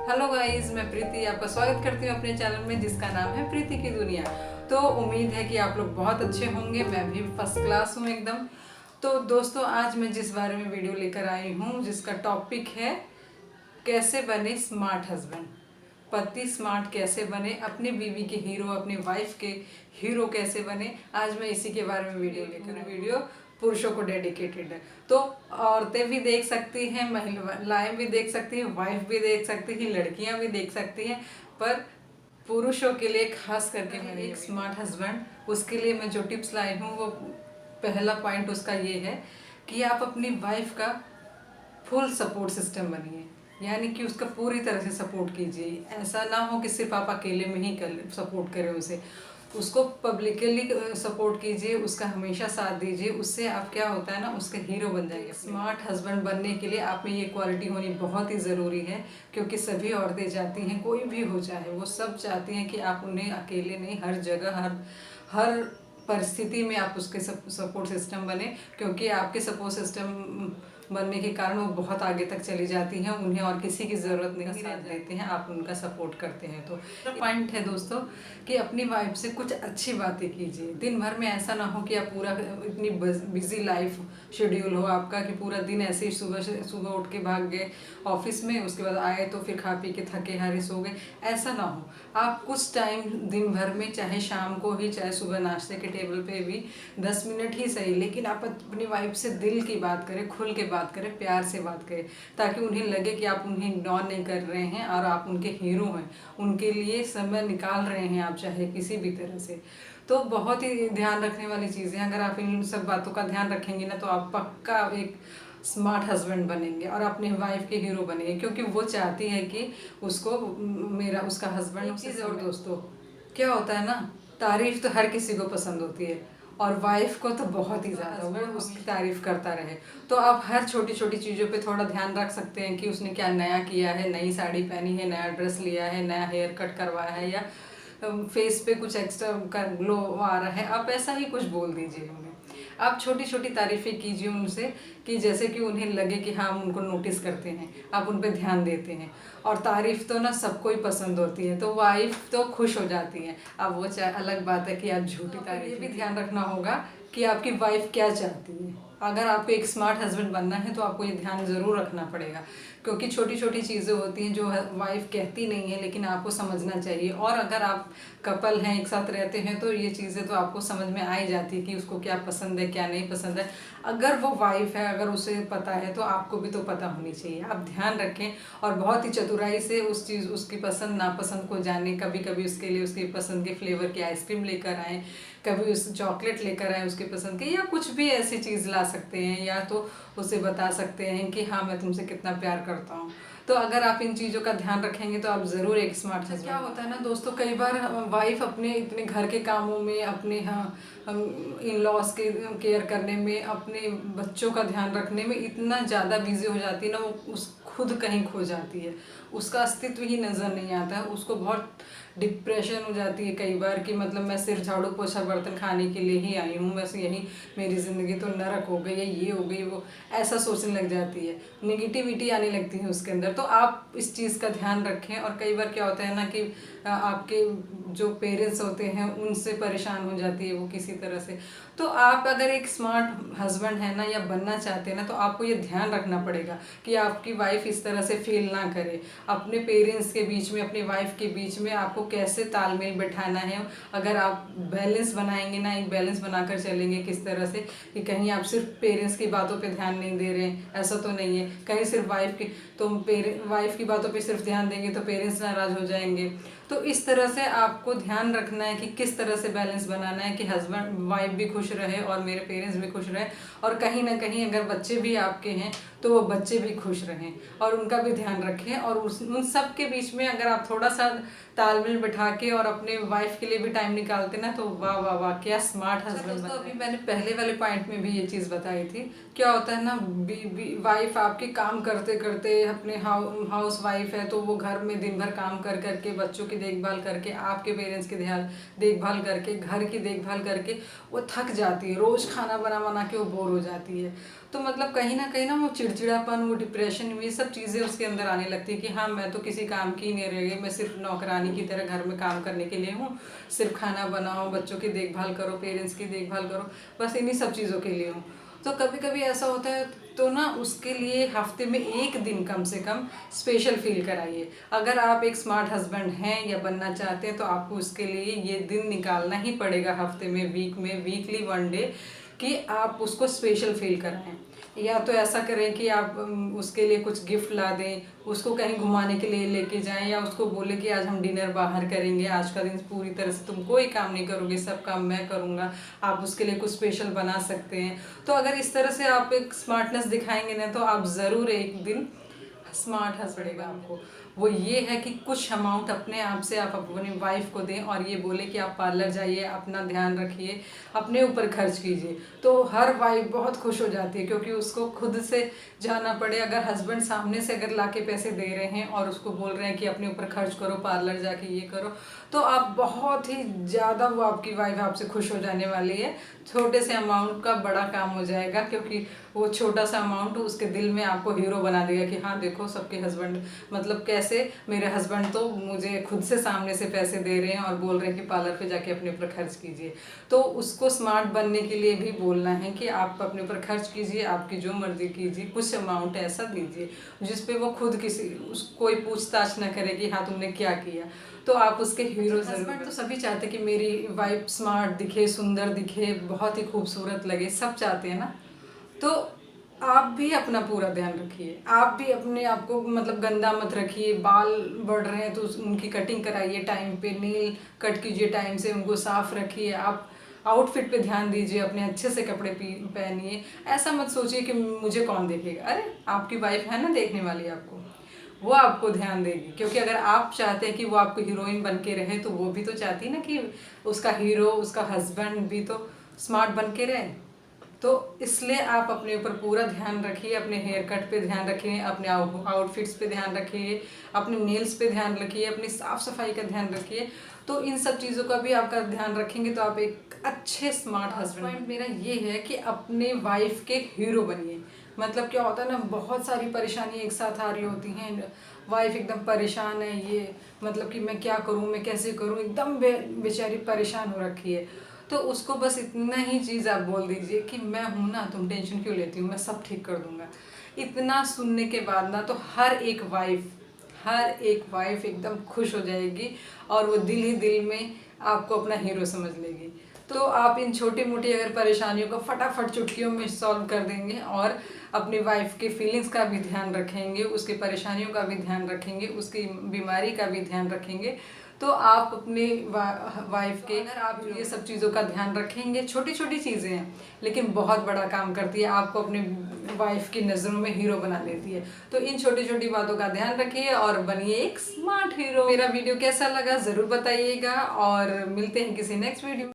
Hello guys, मैं प्रीति आपका स्वागत करती हूँ अपने चैनल में जिसका नाम है प्रीति की दुनिया। तो उम्मीद है कि आप लोग बहुत अच्छे होंगे। मैं भी फर्स्ट क्लास हूँ एकदम। तो दोस्तों, आज मैं जिस बारे में वीडियो लेकर आई हूँ जिसका टॉपिक है कैसे बने स्मार्ट हस्बैंड। पति स्मार्ट कैसे बने, अपनी बीवी के हीरो, अपनी वाइफ के हीरो कैसे बने, आज मैं इसी के बारे में वीडियो लेकर वीडियो पुरुषों को डेडिकेटेड है। तो औरतें भी देख सकती हैं, महिलाएं भी देख सकती हैं, वाइफ भी देख सकती हैं, लड़कियां भी देख सकती हैं, पर पुरुषों के लिए खास करके मैंने एक स्मार्ट हस्बैंड, उसके लिए मैं जो टिप्स लाई हूँ वो पहला पॉइंट उसका ये है कि आप अपनी वाइफ का फुल सपोर्ट सिस्टम बनिए, यानी कि उसका पूरी तरह से सपोर्ट कीजिए। ऐसा ना हो कि सिर्फ आप अकेले में ही सपोर्ट करें उसे, उसको पब्लिकली सपोर्ट कीजिए, उसका हमेशा साथ दीजिए। उससे आप क्या होता है ना, उसके हीरो बन जाएंगे। स्मार्ट हस्बैंड बनने के लिए आप में ये क्वालिटी होनी बहुत ही ज़रूरी है, क्योंकि सभी औरतें चाहती हैं, कोई भी हो चाहे, वो सब चाहती हैं कि आप उन्हें अकेले नहीं, हर जगह हर परिस्थिति में आप उसके सपोर्ट सिस्टम बने, क्योंकि आपके सपोर्ट सिस्टम बनने के कारण वो बहुत आगे तक चली जाती हैं। उन्हें और किसी की ज़रूरत नहीं, साथ देते हैं, आप उनका सपोर्ट करते हैं। तो पॉइंट है दोस्तों कि अपनी वाइफ से कुछ अच्छी बातें कीजिए। दिन भर में ऐसा ना हो कि आप पूरा इतनी बिजी लाइफ शेड्यूल हो आपका कि पूरा दिन ऐसे ही सुबह उठ के भाग गए ऑफिस में, उसके बाद आए तो फिर खा पी के थके हारे सो गए। ऐसा ना हो। आप कुछ टाइम दिन भर में, चाहे शाम को ही, चाहे सुबह नाश्ते के टेबल पे भी 10 मिनट ही सही, लेकिन आप अपनी वाइफ से दिल की बात करें, खुल के बात करें, प्यार से बात करें, ताकि उन्हें लगे कि आप उन्हें इग्नोर नहीं कर रहे हैं और आप उनके हीरो हैं, उनके लिए समय निकाल रहे हैं आप, चाहे किसी भी तरह से। तो बहुत ही ध्यान रखने वाली चीज़ें, अगर आप इन सब बातों का ध्यान रखेंगे ना, तो आप पक्का एक स्मार्ट हस्बैंड बनेंगे और अपने वाइफ के हीरो बनेंगे, क्योंकि वो चाहती है कि उसको उसका हस्बैंड चीज़। और दोस्तों, क्या होता है ना, तारीफ तो हर किसी को पसंद होती है, और वाइफ को तो बहुत ही ज़्यादा, वो उसकी तारीफ करता रहे। तो आप हर छोटी छोटी चीज़ों पे थोड़ा ध्यान रख सकते हैं कि उसने क्या नया किया है, नई साड़ी पहनी है, नया ड्रेस लिया है, नया हेयर कट करवाया है, या फेस पे कुछ एक्स्ट्रा ग्लो आ रहा है, आप ऐसा ही कुछ बोल दीजिए उन्हें। आप छोटी छोटी तारीफ़ें कीजिए उनसे, कि जैसे कि उन्हें लगे कि हाँ, हम उनको नोटिस करते हैं, आप उन पर ध्यान देते हैं। और तारीफ़ तो ना सबको ही पसंद होती है, तो वाइफ तो खुश हो जाती है। अब वो चाहे, अलग बात है कि आप झूठी तारीफ। ये भी ध्यान रखना होगा कि आपकी वाइफ क्या चाहती है। अगर आपको एक स्मार्ट हस्बैंड बनना है तो आपको ये ध्यान ज़रूर रखना पड़ेगा, क्योंकि छोटी छोटी चीज़ें होती हैं जो वाइफ कहती नहीं है, लेकिन आपको समझना चाहिए। और अगर आप कपल हैं, एक साथ रहते हैं, तो ये चीज़ें तो आपको समझ में आ ही जाती है कि उसको क्या पसंद है, क्या नहीं पसंद है। अगर वो वाइफ है, अगर उसे पता है, तो आपको भी तो पता होनी चाहिए। आप ध्यान रखें और बहुत ही चतुराई से उस चीज़, उसकी पसंद नापसंद को जाने। कभी कभी उसके लिए उसकी पसंद के फ्लेवर की आइसक्रीम लेकर आएँ, कभी उस चॉकलेट लेकर आए उसके पसंद के, या कुछ भी ऐसी चीज़ ला सकते हैं, या तो उसे बता सकते हैं कि हाँ, मैं तुमसे कितना प्यार करता हूँ। तो अगर आप इन चीज़ों का ध्यान रखेंगे तो आप ज़रूर एक स्मार्ट हस्बैंड। क्या होता है ना दोस्तों, कई बार वाइफ अपने इतने घर के कामों में, अपने इन लॉज के केयर करने में, अपने बच्चों का ध्यान रखने में इतना ज़्यादा बिजी हो जाती है ना, वो उस खुद कहीं खो जाती है, उसका अस्तित्व ही नज़र नहीं आता है। उसको बहुत डिप्रेशन हो जाती है कई बार कि मतलब मैं सिर्फ झाड़ू पोछा बर्तन खाने के लिए ही आई हूँ, बस यही मेरी ज़िंदगी तो नरक हो गई है, ये हो गई, वो ऐसा सोचने लग जाती है, निगेटिविटी आने लगती है उसके अंदर। तो आप इस चीज़ का ध्यान रखें। और कई बार क्या होता है ना कि आपके जो पेरेंट्स होते हैं उनसे परेशान हो जाती है वो किसी तरह से। तो आप अगर एक स्मार्ट हस्बैंड है ना, या बनना चाहते हैं ना, तो आपको ये ध्यान रखना पड़ेगा कि आपकी वाइफ इस तरह से फील ना करे। अपने पेरेंट्स के बीच में, अपनी वाइफ के बीच में आपको कैसे तालमेल बैठाना है। अगर आप बैलेंस बनाएंगे ना, एक बैलेंस बनाकर चलेंगे, किस तरह से कि कहीं आप सिर्फ पेरेंट्स की बातों पे ध्यान नहीं दे रहे हैं, ऐसा तो नहीं है। कहीं सिर्फ वाइफ की, तो वाइफ की बातों पे सिर्फ ध्यान देंगे तो पेरेंट्स नाराज़ हो जाएंगे। तो इस तरह से आपको ध्यान रखना है कि किस तरह से बैलेंस बनाना है कि हस्बैंड वाइफ भी खुश रहे और मेरे पेरेंट्स भी खुश रहे, और कहीं ना कहीं अगर बच्चे भी आपके हैं तो वो बच्चे भी खुश रहें और उनका भी ध्यान रखें। और उन सब के बीच में अगर आप थोड़ा सा तालमेल बिठा के और अपने वाइफ के लिए भी टाइम निकालते ना, तो वाह वाह वाह, क्या स्मार्ट हस्बैंड। तो अभी मैंने पहले वाले पॉइंट में भी ये चीज़ बताई थी क्या होता है ना, वाइफ आपकी काम करते करते अपने हाउस वाइफ है तो वो घर में दिन भर काम कर करके, बच्चों की देखभाल करके, आपके पेरेंट्स की देखभाल करके, घर की देखभाल करके वो थक जाती है। रोज़ खाना बना बना के वो बोर हो जाती है। तो मतलब कहीं ना वो चिड़चिड़ापन, वो डिप्रेशन, ये सब चीज़ें उसके अंदर आने लगती है कि हाँ, मैं तो किसी काम की नहीं रह गई, मैं सिर्फ नौकरानी की तरह घर में काम करने के लिए हूँ। सिर्फ खाना बनाओ, बच्चों की देखभाल करो, पेरेंट्स की देखभाल करो, बस इन्हीं सब चीज़ों के लिए हूँ। तो कभी कभी ऐसा होता है तो ना उसके लिए हफ्ते में एक दिन कम से कम स्पेशल फील कराइए। अगर आप एक स्मार्ट हस्बैंड हैं या बनना चाहते हैं तो आपको उसके लिए ये दिन निकालना ही पड़ेगा हफ्ते में, वीकली 1 डे, कि आप उसको स्पेशल फील कराएं। या तो ऐसा करें कि आप उसके लिए कुछ गिफ्ट ला दें, उसको कहीं घुमाने के लिए लेके जाएं, या उसको बोले कि आज हम डिनर बाहर करेंगे, आज का दिन पूरी तरह से तुम कोई काम नहीं करोगे, सब काम मैं करूँगा। आप उसके लिए कुछ स्पेशल बना सकते हैं। तो अगर इस तरह से आप एक स्मार्टनेस दिखाएंगे ना तो आप ज़रूर एक दिन स्मार्ट हंस पड़ेगा आपको। वो ये है कि कुछ अमाउंट अपने आप से आप अपनी वाइफ को दें और ये बोले कि आप पार्लर जाइए, अपना ध्यान रखिए, अपने ऊपर खर्च कीजिए। तो हर वाइफ बहुत खुश हो जाती है, क्योंकि उसको खुद से जाना पड़े। अगर हस्बैंड सामने से अगर लाके पैसे दे रहे हैं और उसको बोल रहे हैं कि अपने ऊपर खर्च करो, पार्लर जाके ये करो, तो आप बहुत ही ज़्यादा, वो आपकी वाइफ आपसे खुश हो जाने वाली है। छोटे से अमाउंट का बड़ा काम हो जाएगा, क्योंकि वो छोटा सा अमाउंट उसके दिल में आपको हीरो बना देगा कि हाँ देखो, सबके हस्बैंड, मतलब कैसे मेरे हस्बैंड तो मुझे खुद से सामने से पैसे दे रहे हैं और बोल रहे हैं कि पार्लर पे जाके अपने ऊपर खर्च कीजिए। तो उसको स्मार्ट बनने के लिए भी बोलना है कि आप अपने ऊपर खर्च कीजिए, आपकी जो मर्जी कीजिए, कुछ अमाउंट ऐसा दीजिए जिसपे वो खुद कोई पूछताछ ना करे कि हाँ तुमने क्या किया। तो आप उसके हीरो। हस्बैंड तो सभी चाहते कि मेरी वाइफ स्मार्ट दिखे, सुंदर दिखे, बहुत ही खूबसूरत लगे, सब चाहते हैं ना। तो आप भी अपना पूरा ध्यान रखिए, आप भी अपने आप को मतलब गंदा मत रखिए। बाल बढ़ रहे हैं तो उनकी कटिंग कराइए टाइम पे, नेल कट कीजिए टाइम से, उनको साफ रखिए। आप आउटफिट पे ध्यान दीजिए, अपने अच्छे से कपड़े पहनिए। ऐसा मत सोचिए कि मुझे कौन देखेगा, अरे आपकी वाइफ है ना देखने वाली आपको, वो आपको ध्यान देगी। क्योंकि अगर आप चाहते हैं कि वो आपको हीरोइन बन के रहे तो वो भी तो चाहती ना कि उसका हीरो, उसका हस्बैंड भी तो स्मार्ट बन के रहे। तो इसलिए आप अपने ऊपर पूरा ध्यान रखिए, अपने हेयर कट पे ध्यान रखिए, अपने आउटफिट्स पे ध्यान रखिए, अपने नेल्स पे ध्यान रखिए, अपनी साफ सफाई का ध्यान रखिए। तो इन सब चीज़ों का भी आपका ध्यान रखेंगे तो आप एक अच्छे स्मार्ट हस्बैंड। मेरा ये है कि अपने वाइफ के हीरो बनिए। मतलब क्या होता है ना, बहुत सारी परेशानी एक साथ आ रही होती हैं, वाइफ एकदम परेशान है, ये मतलब कि मैं क्या करूँ, मैं कैसे करूँ, एकदम बेचारी परेशान हो रखी है। तो उसको बस इतना ही चीज़ आप बोल दीजिए कि मैं हूँ ना, तुम टेंशन क्यों लेती हूँ, मैं सब ठीक कर दूँगा। इतना सुनने के बाद ना तो हर एक वाइफ एकदम खुश हो जाएगी और वो दिल ही दिल में आपको अपना हीरो समझ लेगी। तो आप इन छोटी मोटी अगर परेशानियों को फटाफट चुटकियों में सॉल्व कर देंगे और अपनी वाइफ के फीलिंग्स का भी ध्यान रखेंगे, उसकी परेशानियों का भी ध्यान रखेंगे, उसकी बीमारी का भी ध्यान रखेंगे, तो आप अपने वाइफ के, अगर आप ये सब चीज़ों का ध्यान रखेंगे, छोटी छोटी चीज़ें हैं लेकिन बहुत बड़ा काम करती है, आपको अपने वाइफ की नज़रों में हीरो बना देती है। तो इन छोटी छोटी बातों का ध्यान रखिए और बनिए एक स्मार्ट हीरो। मेरा वीडियो कैसा लगा ज़रूर बताइएगा और मिलते हैं किसी नेक्स्ट वीडियो।